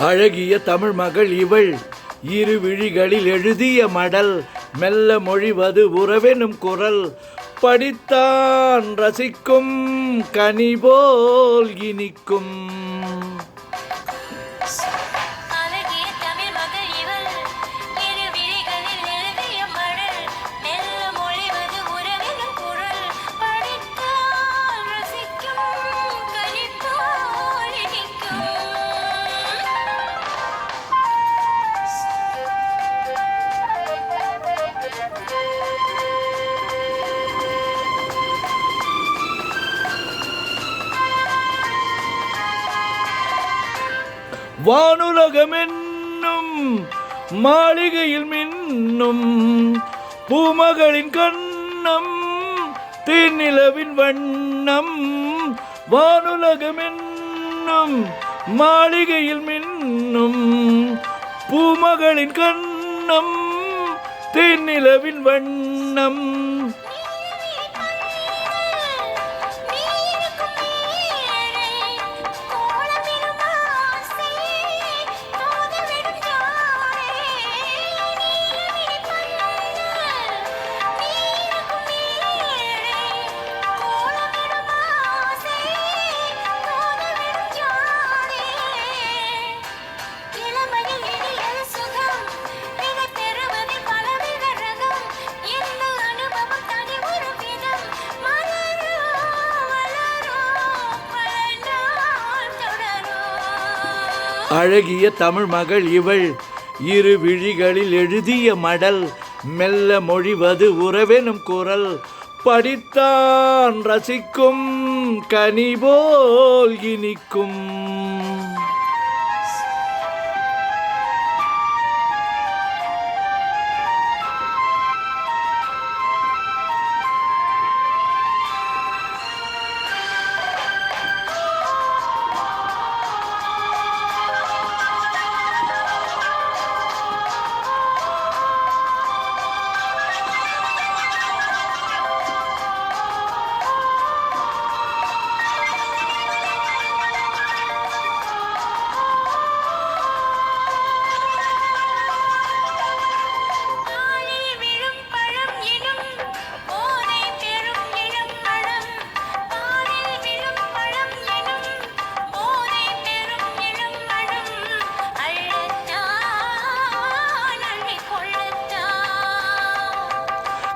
அழகிய தமிழ் மகள் இவள், இரு விழிகளில் எழுதிய மடல், மெல்ல மொழிவது உறவெனும் குரல், படித்தான் ரசிக்கும் கனிபோல் இனிக்கும். வானுலகமென்னும் மாளிகையில் மின்னும் பூமகளின் கண்ணம், தேனிலவின் வண்ணம். வானுலகமென்னும் மாளிகையில் மின்னும் பூமகளின் கண்ணம், தேனிலவின் வண்ணம். அழகிய தமிழ் மகள் இவள், இரு விழிகளில் எழுதிய மடல், மெல்ல மொழிவது உறவெனும் குரல், படித்தான் ரசிக்கும் கனிபோல் இனிக்கும்.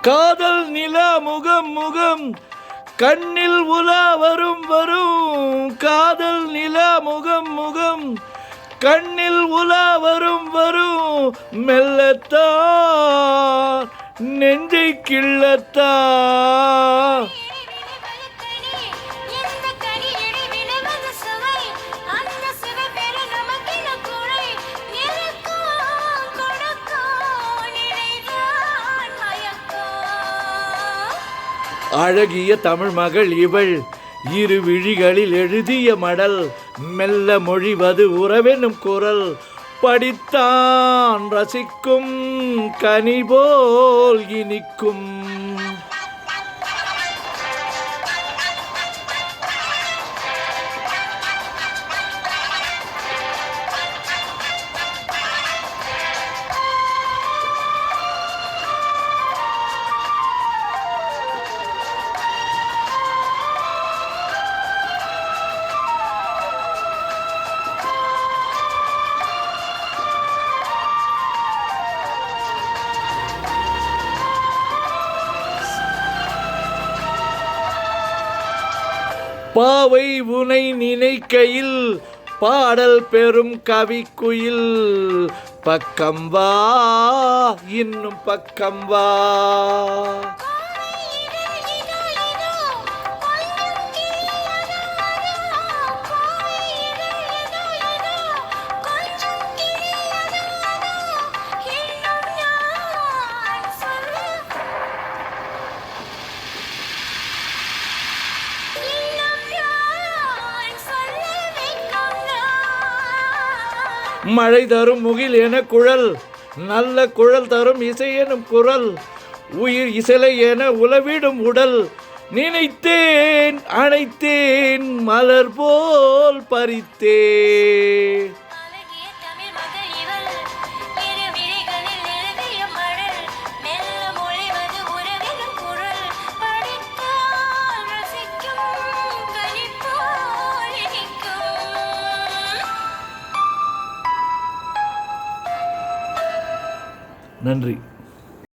காதல் நிலா முகம் முகம் கண்ணில் உலா வரும் வரும், காதல் நிலா முகம் முகம் கண்ணில் உலா வரும் வரும், மெல்லத்தான் நெஞ்சை கிள்ளத்தான். அழகிய தமிழ் மகள் இவள், இரு விழிகளில் எழுதிய மடல், மெல்ல மொழிவது உறவெனும் குரல், படித்தான் ரசிக்கும் கனிபோல் இனிக்கும். பாவை உனை நினைக்கையில் பாடல் பெறும் கவிக்குயில், பக்கம் வா இன்னும் பக்கம் வா. மழை தரும் முகில் என குழல், நல்ல குழல் தரும் இசை எனும் குரல், உயிர் இசலை என உலவிடும் உடல், நினைத்தேன் அணைத்தேன் மலர் போல் பறித்தேன். நன்றி.